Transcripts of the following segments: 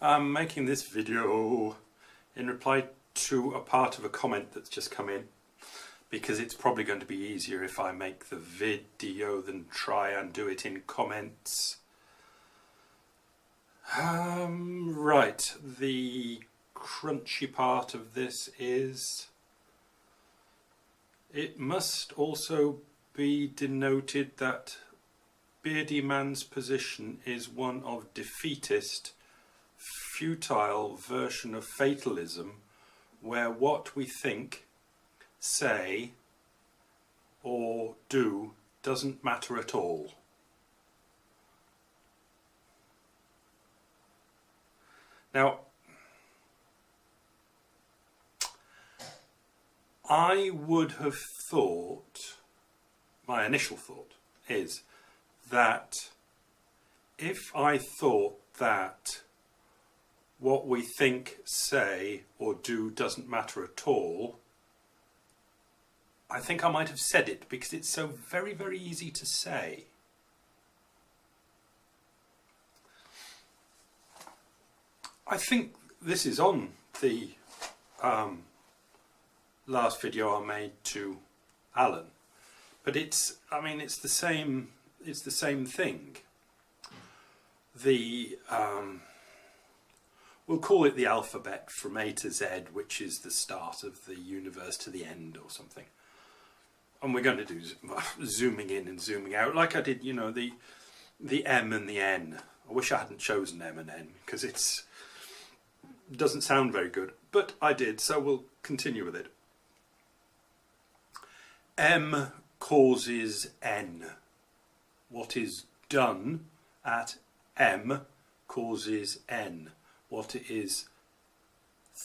I'm making this video in reply to a part of a comment that's just come in, because it's probably going to be easier if I make the video than try and do it in comments. Right, the crunchy part of this is it must also be denoted that Beardy Man's position is one of defeatist, futile version of fatalism, where what we think, say or do doesn't matter at all. Now, I would have thought, my initial thought is that if I thought that what we think, say or do doesn't matter at all, I think I might have said it, because it's so very, very easy to say. I think this is on the last video I made to Alan, but it's the same thing. We'll call it the alphabet from A to Z, which is the start of the universe to the end or something. And we're going to do zooming in and zooming out, like I did, you know, the M and the N. I wish I hadn't chosen M and N, because it doesn't sound very good, but I did, so we'll continue with it. M causes N. What is done at M causes N. What is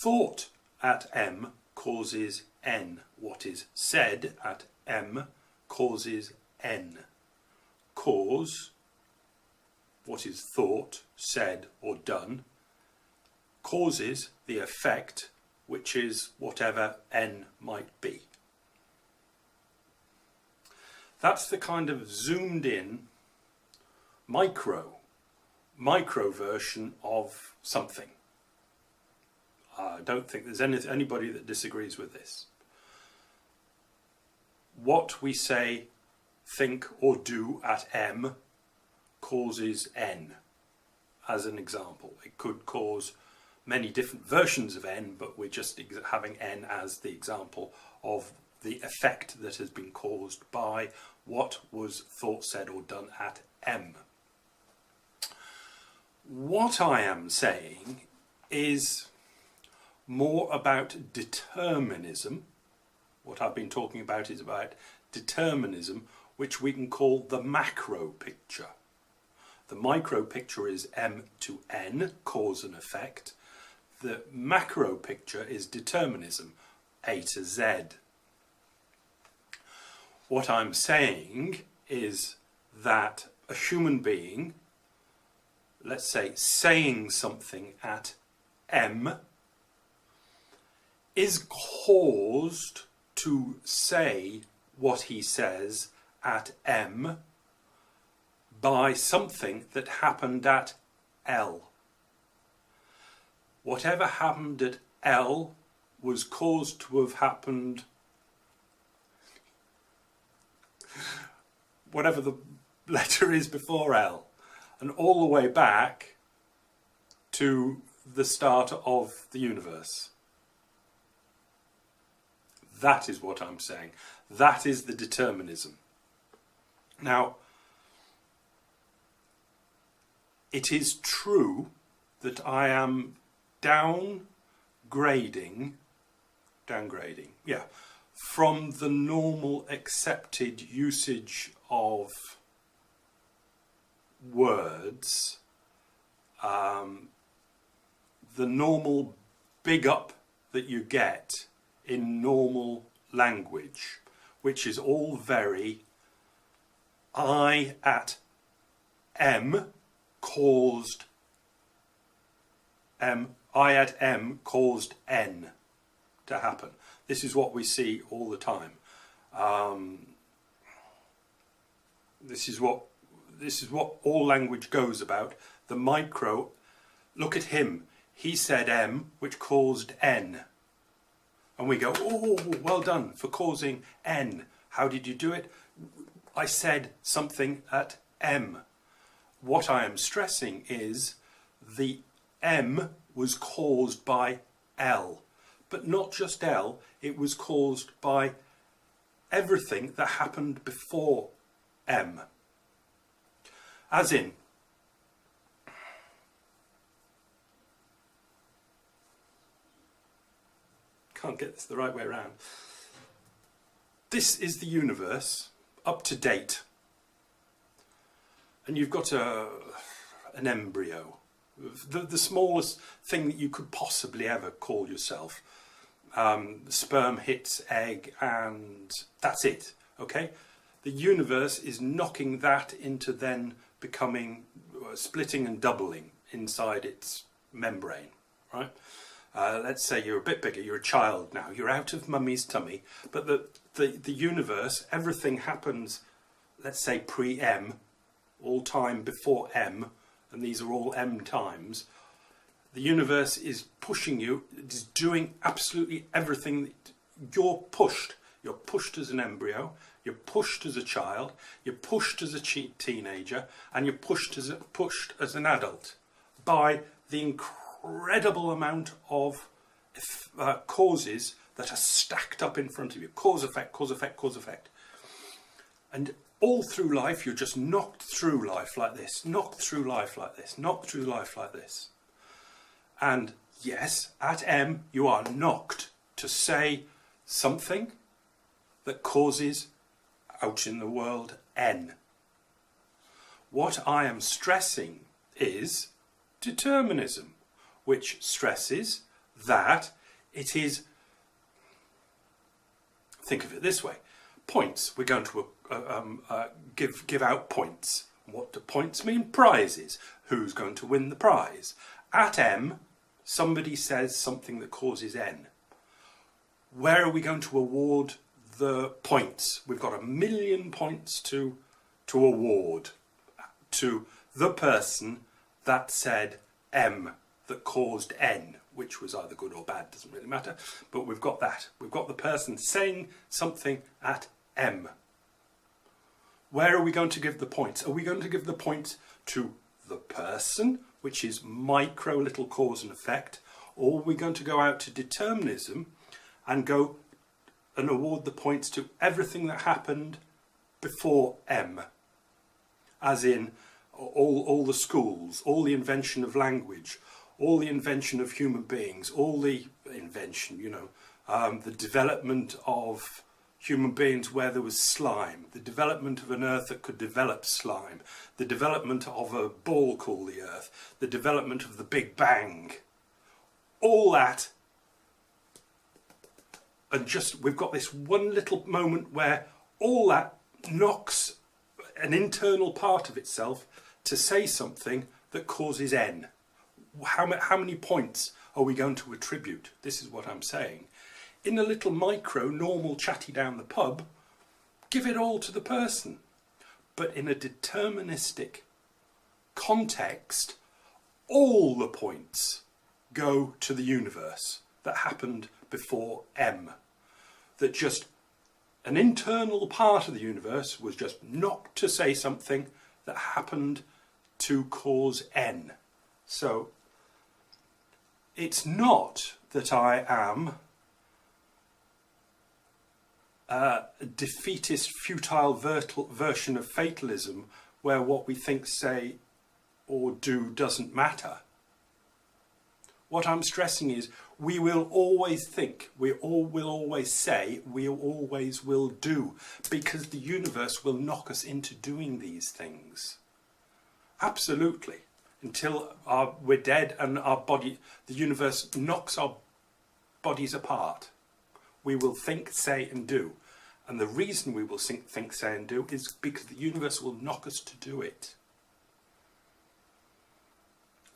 thought at M causes N. What is said at M causes N. Cause, what is thought, said or done, causes the effect, which is whatever N might be. That's the kind of zoomed in micro version of something. I don't think there's anybody that disagrees with this. What we say, think or do at M causes N, as an example. It could cause many different versions of N, but we're just having N as the example of the effect that has been caused by what was thought, said or done at M. What I am saying is more about determinism. What I've been talking about is about determinism, which we can call the macro picture. The micro picture is M to N, cause and effect. The macro picture is determinism, A to Z. What I'm saying is that a human being, let's say saying something at M, is caused to say what he says at M by something that happened at L. Whatever happened at L was caused to have happened, whatever the letter is before L, and all the way back to the start of the universe. That is what I'm saying. That is the determinism. Now, it is true that I am downgrading, from the normal accepted usage of words, the normal big up that you get in normal language, which is all very I at M caused M, I at M caused N to happen. This is what we see all the time. This is what all language goes about. The micro look at him. He said M, which caused N. And we go, oh, well done for causing N. How did you do it? I said something at M. What I am stressing is the M was caused by L. But not just L, it was caused by everything that happened before M. As in, can't get this the right way around. This is the universe up to date. And you've got an embryo, the smallest thing that you could possibly ever call yourself. Sperm hits egg and that's it, okay? The universe is knocking that into then becoming, splitting and doubling inside its membrane, right? Let's say you're a bit bigger, you're a child now, you're out of mummy's tummy, but the universe, everything happens, let's say pre-M, all time before M, and these are all M times. The universe is pushing you, it is doing absolutely everything. That you're pushed. You're pushed as an embryo, you're pushed as a child, you're pushed as a teenager, and you're pushed as an adult by the incredible amount of causes that are stacked up in front of you. Cause, effect, cause, effect, cause, effect. And all through life, you're just knocked through life like this, knocked through life like this, knocked through life like this. And yes, at M, you are knocked to say something that causes, out in the world, N. What I am stressing is determinism, which stresses that it is, think of it this way, points. We're going to give out points. What do points mean? Prizes. Who's going to win the prize? At M, somebody says something that causes N. Where are we going to award the points? We've got 1 million points to award to the person that said M, that caused N, which was either good or bad, doesn't really matter, but we've got that. We've got the person saying something at M. Where are we going to give the points? Are we going to give the points to the person, which is micro little cause and effect, or are we going to go out to determinism and go and award the points to everything that happened before M? As in all the schools, all the invention of language, all the invention of human beings, all the invention, the development of human beings where there was slime, the development of an earth that could develop slime, the development of a ball called the earth, the development of the Big Bang, all that. And just, we've got this one little moment where all that knocks an internal part of itself to say something that causes N. How many points are we going to attribute? This is what I'm saying. In a little micro, normal chatty down the pub, give it all to the person. But in a deterministic context, all the points go to the universe that happened before M. That just an internal part of the universe was just knocked to say something that happened to cause N. So it's not that I am a defeatist, futile version of fatalism where what we think, say or do doesn't matter. What I'm stressing is we will always think, we all will always say, we always will do, because the universe will knock us into doing these things. Absolutely. Until we're dead and our body, the universe knocks our bodies apart. We will think, say and do. And the reason we will think, say and do is because the universe will knock us to do it.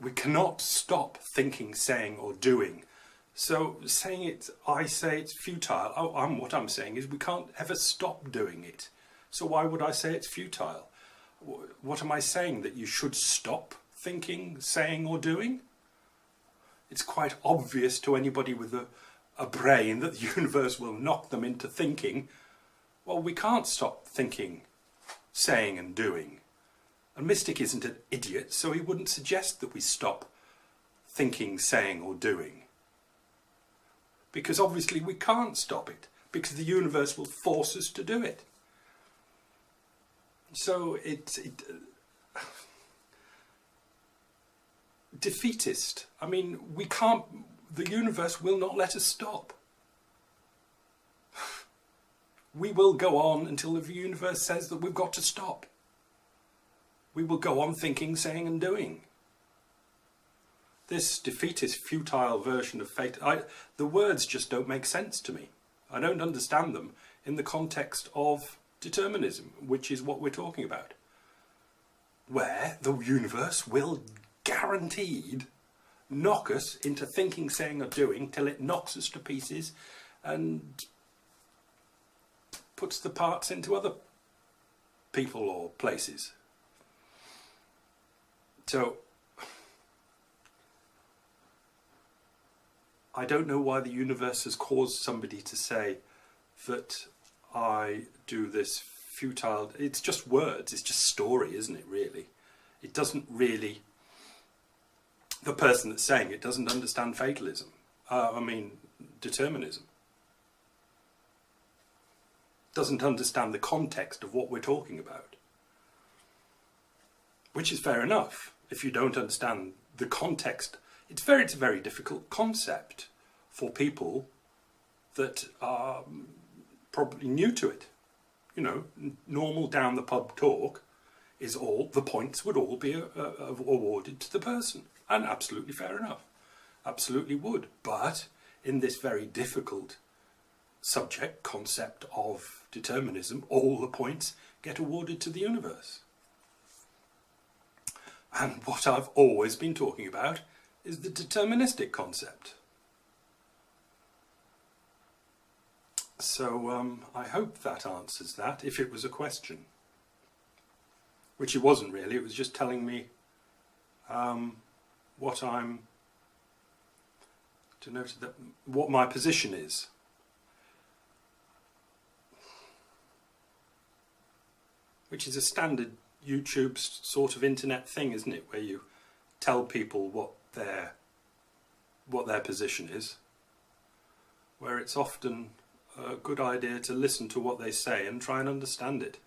We cannot stop thinking, saying or doing. So saying it, I say it's futile. What I'm saying is we can't ever stop doing it. So why would I say it's futile? What am I saying? That you should stop thinking, saying or doing? it's quite obvious to anybody with a brain that the universe will knock them into thinking, well, we can't stop thinking, saying and doing. A mystic isn't an idiot, so he wouldn't suggest that we stop thinking, saying or doing. Because obviously we can't stop it, because the universe will force us to do it. So it's defeatist. I mean, we can't, the universe will not let us stop. We will go on until the universe says that we've got to stop. We will go on thinking, saying and doing. This defeatist, futile version of fate, the words just don't make sense to me. I don't understand them in the context of determinism, which is what we're talking about. Where the universe will guaranteed knock us into thinking, saying or doing till it knocks us to pieces and puts the parts into other people or places. So I don't know why the universe has caused somebody to say that I do this futile... It's just words, it's just story, isn't it, really? It doesn't really... The person that's saying it doesn't understand fatalism. Determinism. Doesn't understand the context of what we're talking about. Which is fair enough. If you don't understand the context, it's a very difficult concept for people that are probably new to it. You know, normal down the pub talk is all, the points would all be awarded to the person. And absolutely fair enough. Absolutely would. But in this very difficult subject, concept of determinism, all the points get awarded to the universe. And what I've always been talking about is the deterministic concept. So I hope that answers that, if it was a question. Which it wasn't really, it was just telling me what my position is. Which is a standard YouTube sort of internet thing, isn't it? Where you tell people what their position is. Where it's often a good idea to listen to what they say and try and understand it.